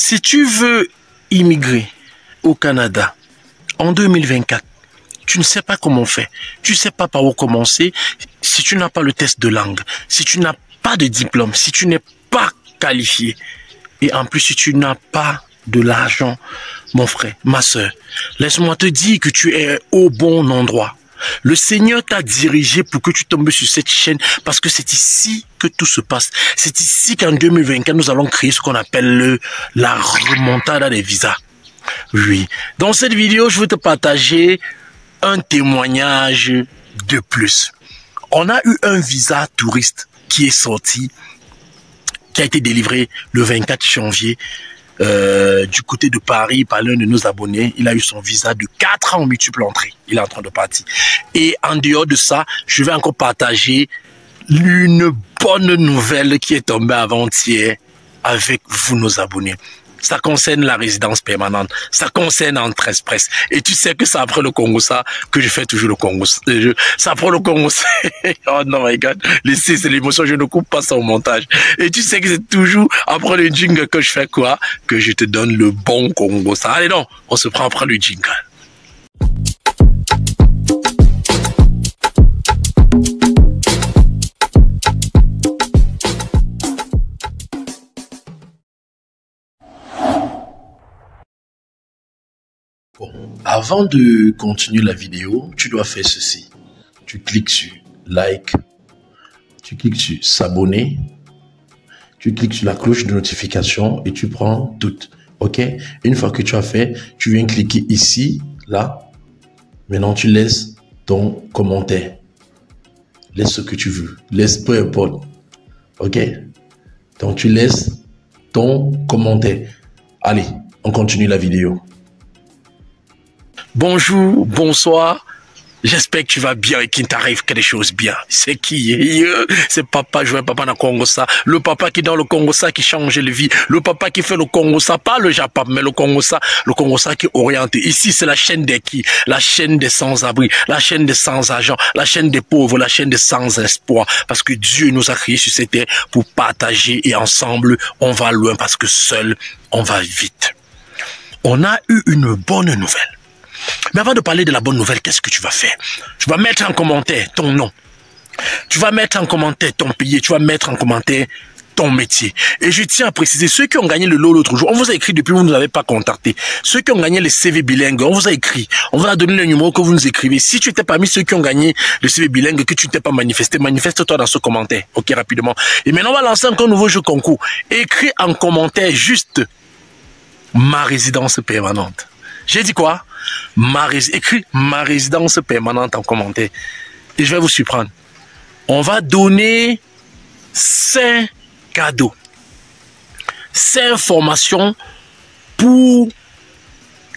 Si tu veux immigrer au Canada en 2024, tu ne sais pas comment faire, tu ne sais pas par où commencer, si tu n'as pas le test de langue, si tu n'as pas de diplôme, si tu n'es pas qualifié, et en plus si tu n'as pas de l'argent, mon frère, ma soeur, laisse-moi te dire que tu es au bon endroit. Le Seigneur t'a dirigé pour que tu tombes sur cette chaîne parce que c'est ici que tout se passe. C'est ici qu'en 2024, nous allons créer ce qu'on appelle la remontada des visas. Oui. Dans cette vidéo, je veux te partager un témoignage de plus. On a eu un visa touriste qui est sorti, qui a été délivré le 24 janvier du côté de Paris par l'un de nos abonnés. Il a eu son visa de 4 ans multiple entrée. Il est en train de partir. Et en dehors de ça, je vais encore partager une bonne nouvelle qui est tombée avant-hier avec vous, nos abonnés. Ça concerne la résidence permanente. Ça concerne Entre Express. Et tu sais que c'est après le Congo ça que je fais toujours le Congo. C'est après le Congo ça. Oh non, my God. Laissez, c'est l'émotion. Je ne coupe pas ça au montage. Et tu sais que c'est toujours après le jingle que je fais quoi? Que je te donne le bon Congo ça. Allez non, on se prend après le jingle. Bon, avant de continuer la vidéo, tu dois faire ceci. Tu cliques sur like, tu cliques sur s'abonner, tu cliques sur la cloche de notification et tu prends toutes. Ok? Une fois que tu as fait, tu viens cliquer ici, là. Maintenant, tu laisses ton commentaire. Laisse ce que tu veux. Laisse peu importe. Ok? Donc, tu laisses ton commentaire. Allez, on continue la vidéo. Bonjour, bonsoir, j'espère que tu vas bien et qu'il t'arrive quelque chose bien. C'est qui? C'est papa, jouer papa dans le Congo ça. Le papa qui est dans le Congo ça, qui change la vie. Le papa qui fait le Congo ça, pas le Japon, mais le Congo ça qui est orienté. Ici, c'est la chaîne des qui? La chaîne des sans-abri, la chaîne des sans-agents, la chaîne des pauvres, la chaîne des sans-espoir. Parce que Dieu nous a créés sur cette terre pour partager et ensemble, on va loin parce que seul, on va vite. On a eu une bonne nouvelle. Mais avant de parler de la bonne nouvelle, qu'est-ce que tu vas faire? Tu vas mettre en commentaire ton nom. Tu vas mettre en commentaire ton pays. Tu vas mettre en commentaire ton métier. Et je tiens à préciser, ceux qui ont gagné le lot l'autre jour, on vous a écrit depuis, vous ne nous avez pas contacté. Ceux qui ont gagné le CV bilingue, on vous a écrit. On vous a donné le numéro que vous nous écrivez. Si tu étais parmi ceux qui ont gagné le CV bilingue, que tu ne t'es pas manifesté, manifeste-toi dans ce commentaire. Ok, rapidement. Et maintenant, on va lancer encore un nouveau jeu concours. Écris en commentaire juste ma résidence permanente. J'ai dit quoi? Écris ma résidence permanente en commentaire. Et je vais vous surprendre. On va donner 5 cadeaux. 5 formations pour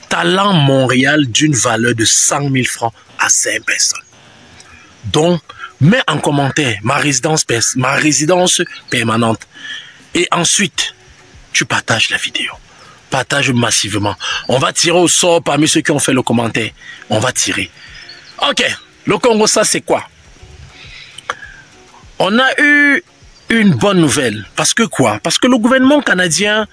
Talent Montréal d'une valeur de 100 000 francs à 5 personnes. Donc, mets en commentaire ma résidence permanente. Et ensuite, tu partages la vidéo. Partage massivement. On va tirer au sort parmi ceux qui ont fait le commentaire. On va tirer. Ok. Le Congo, ça c'est quoi? On a eu une bonne nouvelle. Parce que quoi? Parce que le gouvernement canadien,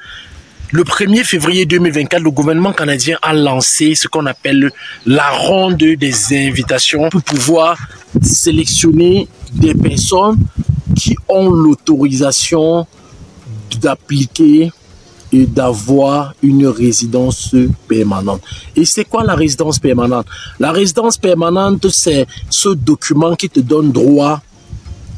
le 1er février 2024, le gouvernement canadien a lancé ce qu'on appelle la ronde des invitations pour pouvoir sélectionner des personnes qui ont l'autorisation d'appliquer et d'avoir une résidence permanente. Et c'est quoi la résidence permanente? La résidence permanente, c'est ce document qui te donne droit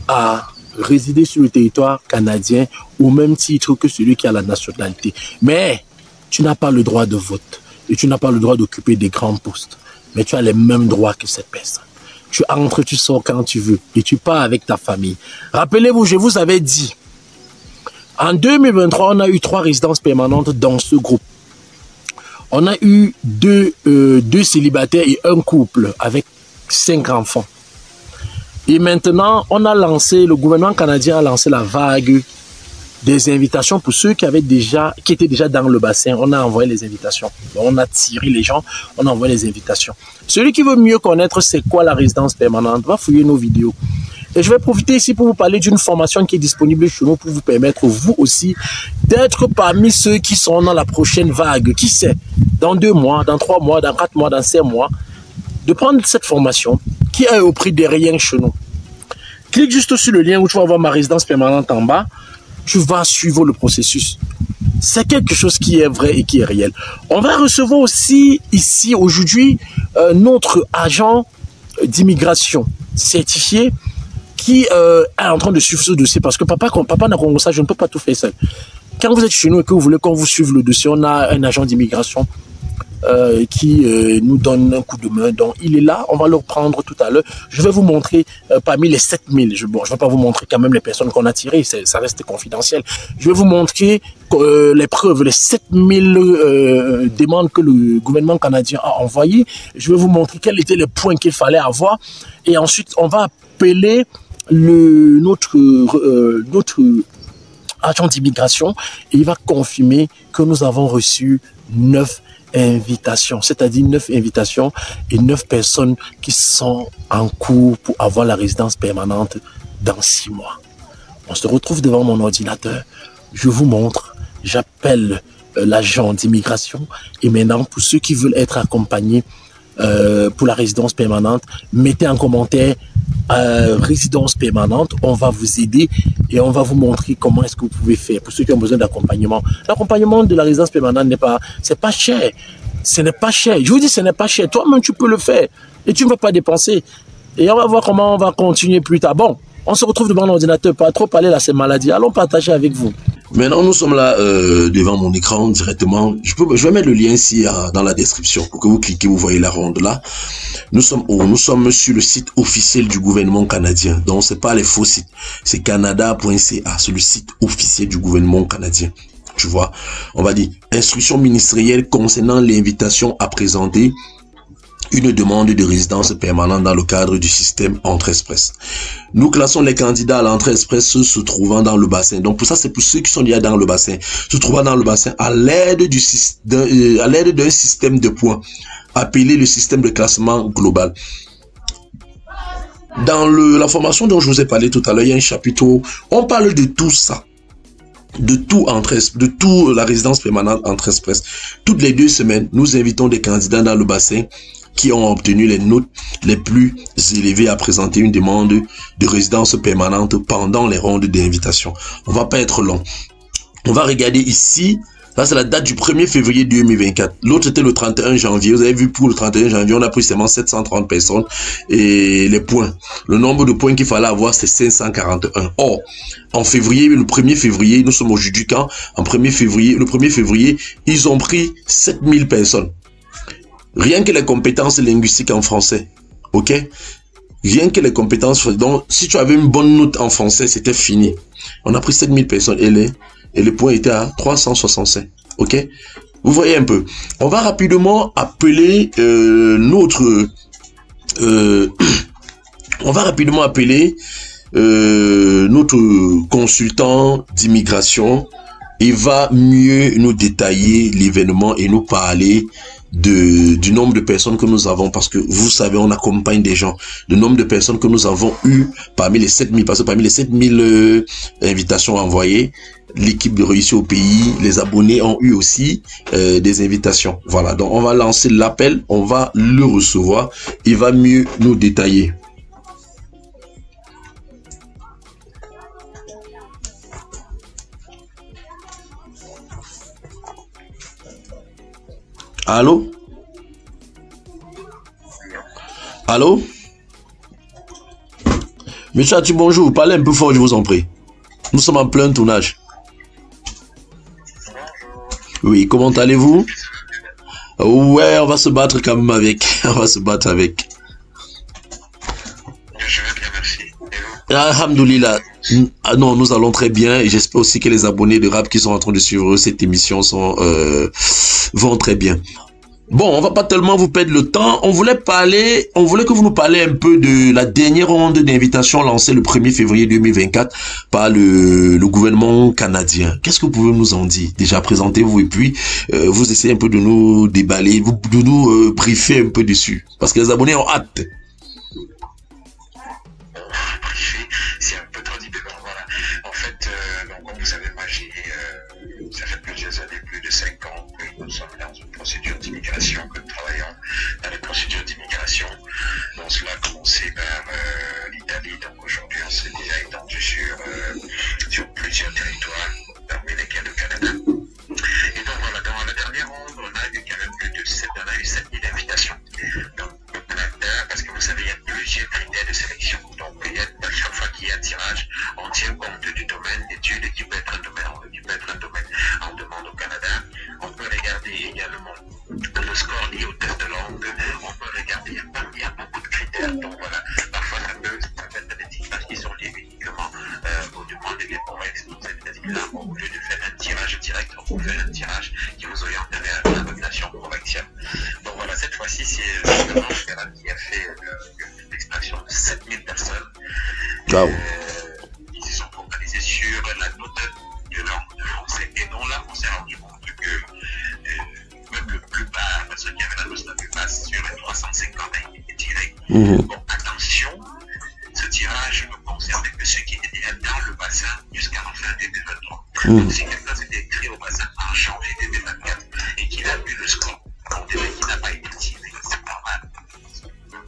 à résider sur le territoire canadien au même titre que celui qui a la nationalité. Mais tu n'as pas le droit de vote et tu n'as pas le droit d'occuper des grands postes. Mais tu as les mêmes droits que cette personne. Tu entres, tu sors quand tu veux et tu pars avec ta famille. Rappelez-vous, je vous avais dit, en 2023, on a eu 3 résidences permanentes dans ce groupe. On a eu deux célibataires et un couple avec 5 enfants. Et maintenant, le gouvernement canadien a lancé la vague des invitations pour ceux qui étaient déjà dans le bassin. On a envoyé les invitations. On a tiré les gens, on a envoyé les invitations. Celui qui veut mieux connaître c'est quoi la résidence permanente, va fouiller nos vidéos. Et je vais profiter ici pour vous parler d'une formation qui est disponible chez nous pour vous permettre, vous aussi, d'être parmi ceux qui sont dans la prochaine vague. Qui sait, dans 2 mois, dans 3 mois, dans 4 mois, dans 5 mois, de prendre cette formation qui est au prix de rien chez nous. Clique juste sur le lien où tu vas voir ma résidence permanente en bas. Tu vas suivre le processus. C'est quelque chose qui est vrai et qui est réel. On va recevoir aussi ici aujourd'hui notre agent d'immigration certifié qui est en train de suivre ce dossier parce que papa n'a pas ça, je ne peux pas tout faire seul. Quand vous êtes chez nous et que vous voulez qu'on vous suive le dossier, on a un agent d'immigration qui nous donne un coup de main. Donc, il est là, on va le prendre tout à l'heure. Je vais vous montrer parmi les 7000, je ne vais pas vous montrer quand même les personnes qu'on a tirées, ça reste confidentiel. Je vais vous montrer les preuves, les 7000 demandes que le gouvernement canadien a envoyées. Je vais vous montrer quels étaient les points qu'il fallait avoir. Et ensuite, on va appeler notre agent d'immigration et il va confirmer que nous avons reçu 9 invitations, c'est-à-dire 9 invitations et 9 personnes qui sont en cours pour avoir la résidence permanente dans 6 mois. On se retrouve devant mon ordinateur, je vous montre, j'appelle l'agent d'immigration et maintenant pour ceux qui veulent être accompagnés pour la résidence permanente, mettez en commentaire résidence permanente, on va vous aider et on va vous montrer comment est-ce que vous pouvez faire pour ceux qui ont besoin d'accompagnement. L'accompagnement de la résidence permanente c'est pas cher, ce n'est pas cher, je vous dis ce n'est pas cher, toi-même tu peux le faire et tu ne vas pas dépenser et on va voir comment on va continuer plus tard. Bon, on se retrouve devant l'ordinateur, pas trop parler là c'est maladie, allons partager avec vous. Maintenant, nous sommes là devant mon écran directement. Je vais mettre le lien ici dans la description pour que vous cliquez, vous voyez la ronde là. Nous sommes où? Nous sommes sur le site officiel du gouvernement canadien. Donc, c'est pas les faux sites. C'est canada.ca. C'est le site officiel du gouvernement canadien. Tu vois, on va dire instruction ministérielle concernant l'invitation à présenter une demande de résidence permanente dans le cadre du système Entrée Express. Nous classons les candidats à l'entrée express se trouvant dans le bassin. Donc pour ça, c'est pour ceux qui sont déjà dans le bassin, se trouvant dans le bassin à l'aide d'un système de points appelé le système de classement global. Dans la formation dont je vous ai parlé tout à l'heure, il y a un chapitre où on parle de tout ça. De tout la résidence permanente Entrée Express. Toutes les 2 semaines, nous invitons des candidats dans le bassin qui ont obtenu les notes les plus élevées à présenter une demande de résidence permanente pendant les rondes d'invitation. On va pas être long. On va regarder ici. Là, c'est la date du 1er février 2024. L'autre, c'était le 31 janvier. Vous avez vu, pour le 31 janvier, on a pris seulement 730 personnes. Et les points. Le nombre de points qu'il fallait avoir, c'est 541. Or, en février, le 1er février, nous sommes aujourd'hui quand? Le 1er février, ils ont pris 7000 personnes. Rien que les compétences linguistiques en français. Ok? Rien que les compétences. Donc, si tu avais une bonne note en français, c'était fini. On a pris 7000 personnes et les points étaient à 365. Ok? Vous voyez un peu. On va rapidement appeler notre consultant d'immigration. Il va mieux nous détailler l'événement et nous parler du nombre de personnes que nous avons, parce que vous savez, on accompagne des gens, le nombre de personnes que nous avons eu parmi les 7000, parce que parmi les 7000 invitations envoyées, l'équipe de Réussir au pays, les abonnés ont eu aussi des invitations. Voilà, donc on va lancer l'appel, on va le recevoir, il va mieux nous détailler. Allô? Allô? Monsieur Ati, bonjour. Parlez un peu fort, je vous en prie. Nous sommes en plein tournage. Oui, comment allez-vous? Ouais, on va se battre quand même avec. On va se battre avec. Je vais bien, merci. Alhamdoulilah. Ah non, nous allons très bien et j'espère aussi que les abonnés de Rap qui sont en train de suivre cette émission vont très bien. Bon, on va pas tellement vous perdre le temps. On voulait que vous nous parliez un peu de la dernière ronde d'invitation lancée le 1er février 2024 par le gouvernement canadien. Qu'est-ce que vous pouvez nous en dire? Déjà, présentez-vous et puis vous essayez un peu de nous déballer, de nous briefer un peu dessus. Parce que les abonnés ont hâte. Briefer. fait plus de 5 ans que nous sommes dans une procédure d'immigration, que nous travaillons dans les procédures d'immigration. Donc cela a commencé vers l'Italie, donc aujourd'hui on s'est déjà étendu sur plusieurs territoires, parmi lesquels le Canada. Et donc voilà, dans la dernière ronde, on a eu quand même plus de 7000 invitations. Donc le Canada, parce que vous savez, il y a plusieurs critères de sélection. Donc à chaque fois qu'il y a un tirage, on tient compte du domaine d'études qui peut être un domaine, on demande au Canada. On peut regarder également le score lié au test de langue. On peut regarder, il y a beaucoup de critères. Donc voilà, parfois ça peut être des tirages qui sont liés uniquement au demande des corrects. C'est-à-dire là, au lieu de faire un tirage direct, on peut faire un tirage qui vous oriente vers la nomination correctionnelle. Donc voilà, cette fois-ci, c'est justement le Canada qui a fait l'extraction de 7000 personnes. Wow. Ils se sont focalisés sur la note de langue de français. Et donc là, on s'est rendu compte que même le plus bas, ceux qui avaient la note la plus basse, sur les 350 a été tiré. Bon, attention, ce tirage ne concernait que ceux qui étaient déjà dans le bassin jusqu'à la fin 2023. Donc si quelqu'un s'était inscrit au bassin en janvier 2024 et qu'il a eu le score, on dirait qu'il n'a pas été tiré. C'est normal.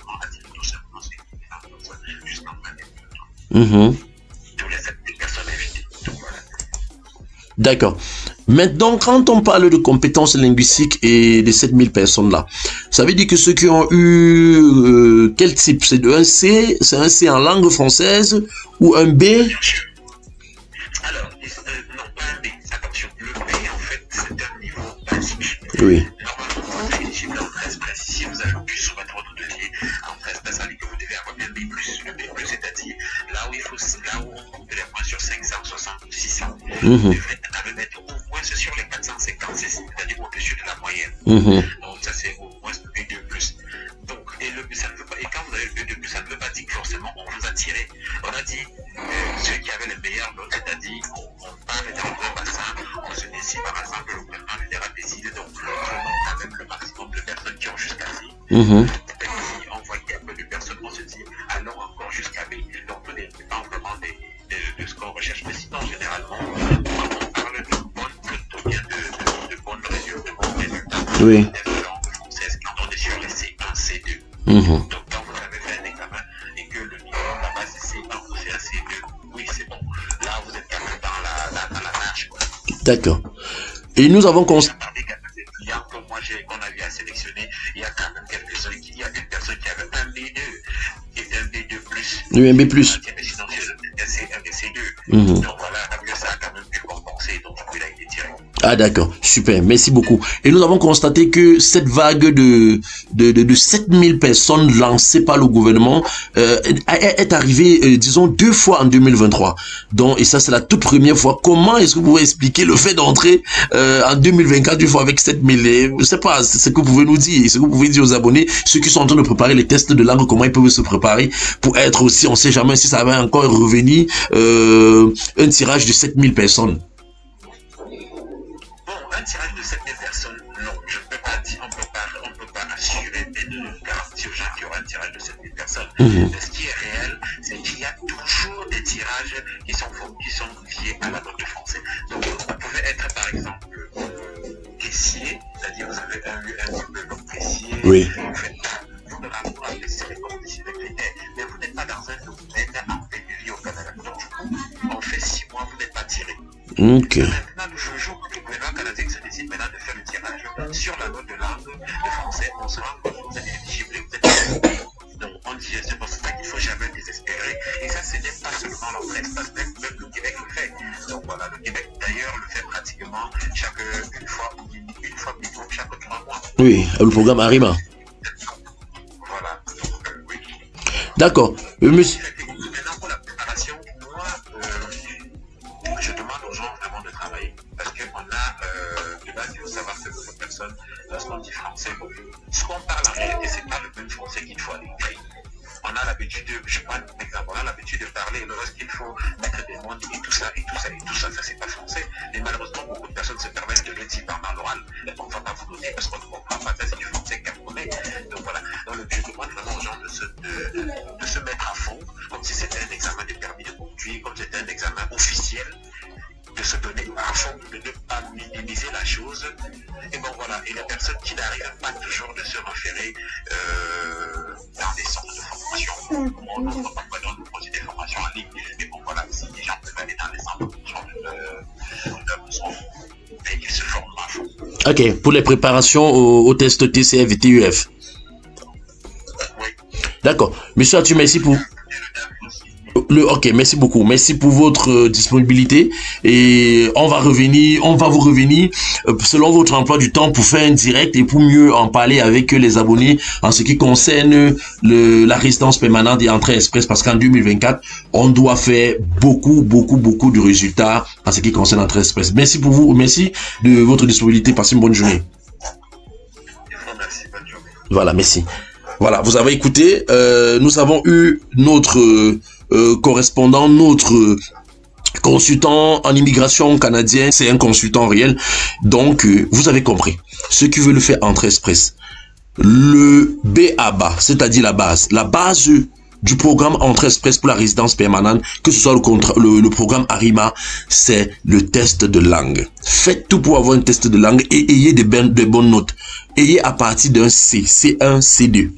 On a tiré tout simplement ceux qui étaient dans le bassin jusqu'en fin 2023. Tous les 7000 personnes invitées. Donc voilà. D'accord. Maintenant, quand on parle de compétences linguistiques et de 7000 personnes-là, ça veut dire que ceux qui ont eu quel type? C'est de un C, c'est un C en langue française ou un B? Bien sûr. Alors, non, pas un B. Attention, le B, en fait, c'est un niveau basique. Oui. Normalement, vous êtes éligible en 13 presse. Si vous avez pu soumettre votre dossier en 13 presse, ça veut dire que vous devez avoir un B+. Le B+, c'est-à-dire là où on compte les points sur 560 ou 600, vous devez mettre au moins sur les 450, c'est-à-dire au-dessus de la moyenne. Donc ça, c'est au moins le B2+. Donc, ça ne veut pas, et quand vous avez le B2+, ça ne veut pas dire que forcément on vous a tiré. On a dit ceux qui avaient les meilleures notes, c'est-à-dire on parle dans un bassin, on se décide par exemple, le gouvernement fédéral décide, donc prenons quand même le maximum de personnes qui ont jusqu'à C. Si on voit qu'il y a peu de personnes, on se dit allons encore jusqu'à B. Donc on dépend vraiment de ce qu'on recherche. Mais sinon, généralement, quand on parle de bonnes résultats, Oui. de langue française, quand on est sur les C1, C2. Donc quand vous avez fait un examen et que le niveau là-bas c'est C1 ou c'est un C2, oui c'est bon. Là vous êtes quand même dans la marche. D'accord. Et nous avons constaté. Qu'on a eu à sélectionner, il y a quand même quelques-uns, il y a une personne qui avait un B2 et un B2+. Oui, un B+. Sinon, c'est un C2. Donc voilà, que ça a quand même pu compenser, donc du coup, il a été tiré. Ah d'accord, super, merci beaucoup. Et nous avons constaté que cette vague de 7000 personnes lancées par le gouvernement est arrivée, disons, 2 fois en 2023. Donc, et ça, c'est la toute première fois. Comment est-ce que vous pouvez expliquer le fait d'entrer en 2024 une fois avec 7000? Je sais pas, c'est ce que vous pouvez nous dire, ce que vous pouvez dire aux abonnés, ceux qui sont en train de préparer les tests de langue, comment ils peuvent se préparer pour être aussi, on sait jamais si ça va encore revenir, un tirage de 7000 personnes. Un tirage de 7000 personnes, non, je ne peux pas dire, on peut pas assurer et de garantir aux gens qu'il y aura un tirage de 7000 personnes. Mais ce qui est réel, c'est qu'il y a toujours des tirages qui sont liés à la note de français. Donc, vous pouvez être, par exemple, caissier, c'est-à-dire vous avez un diplôme comme caissier, oui. Vous ne l'avez pas laissé les conditions de critères, mais vous n'êtes pas dans un domaine en pénurie au Canada. Donc, du coup, on fait 6 mois, vous n'êtes pas tiré. Ok. Maintenant, le jour où le gouvernement canadien se décide maintenant de faire le tirage sur la note de langue de français, on se rend compte que vous êtes éligible, vous êtes éligible. Donc, on dit, c'est pour ça qu'il ne faut jamais désespérer. Et ça, ce n'est pas seulement la presse, parce que même le Québec le fait. Donc voilà, le Québec d'ailleurs le fait pratiquement une fois plutôt chaque 3 mois. Oui, le programme Arima. Voilà, donc oui. D'accord. Monsieur. Maintenant, pour la préparation, moi, je demande aux gens vraiment de travailler. Parce qu'on a, de base, il faut savoir que beaucoup de personnes, lorsqu'on dit français, ce qu'on parle en réalité, c'est pas le même français qu'il faut aller écrire. On a l'habitude de, je prends un exemple, on a l'habitude de parler lorsqu'il faut mettre des mots et tout ça, ça c'est pas français. Mais malheureusement, beaucoup de personnes se permettent de le dire pendant l'oral. Et on ne va pas vous donner parce qu'on ne comprend pas, ça c'est du français camerounais. Donc voilà, donc je demande vraiment aux gens de se mettre à fond, comme si c'était un examen de permis de conduire, comme si c'était un examen officiel, de se donner à fond, de ne pas minimiser la chose chose. Et bon voilà, et les personnes qui n'arrivent pas toujours de se référer dans des centres de formation, on n'ouvre pas de proposer des formations en ligne, mais bon voilà, si les gens peuvent aller dans les centres de formation, mais qu'ils se forment à fond. Ok, pour les préparations au test TCF et TUF. Oui. D'accord. Monsieur Atu, merci pour... Ok, merci beaucoup. Merci pour votre disponibilité et on va vous revenir selon votre emploi du temps pour faire un direct et pour mieux en parler avec les abonnés en ce qui concerne la résidence permanente et entrée express, parce qu'en 2024, on doit faire beaucoup de résultats en ce qui concerne l'entrée express. Merci pour vous, merci de votre disponibilité. Passez une bonne journée. Merci, bonne journée. Voilà, merci. Voilà, vous avez écouté, nous avons eu notre correspondant, notre consultant en immigration canadien, c'est un consultant réel. Donc, vous avez compris. Ceux qui veulent le faire entre express, le BABA, c'est-à-dire la base du programme Entrée Express pour la résidence permanente, que ce soit le programme ARIMA, c'est le test de langue. Faites tout pour avoir un test de langue et ayez de bonnes notes. Ayez à partir d'un C, C1, C2.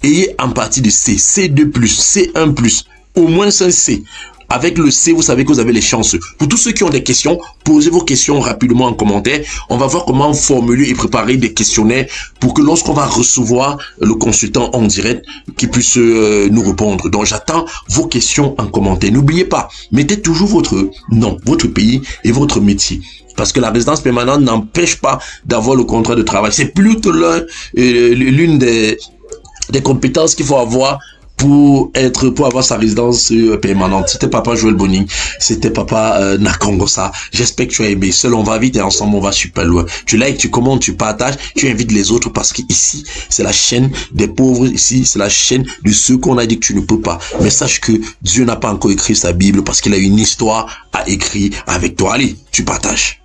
Ayez en partie de C, C2+, C1+, au moins un C. Avec le C, vous savez que vous avez les chances. Pour tous ceux qui ont des questions, posez vos questions rapidement en commentaire. On va voir comment formuler et préparer des questionnaires pour que lorsqu'on va recevoir le consultant en direct, qu'il puisse nous répondre. Donc j'attends vos questions en commentaire. N'oubliez pas, mettez toujours votre nom, votre pays et votre métier. Parce que la résidence permanente n'empêche pas d'avoir le contrat de travail. C'est plutôt l'une des compétences qu'il faut avoir pour avoir sa résidence permanente. C'était papa Joël Boning, c'était papa Nakongosa. J'espère que tu as aimé. Seul on va vite et ensemble on va super loin. Tu likes, tu commentes, tu partages, tu invites les autres, parce que ici c'est la chaîne des pauvres, ici c'est la chaîne de ceux qu'on a dit que tu ne peux pas. Mais sache que Dieu n'a pas encore écrit sa Bible parce qu'il a une histoire à écrire avec toi. Allez, tu partages.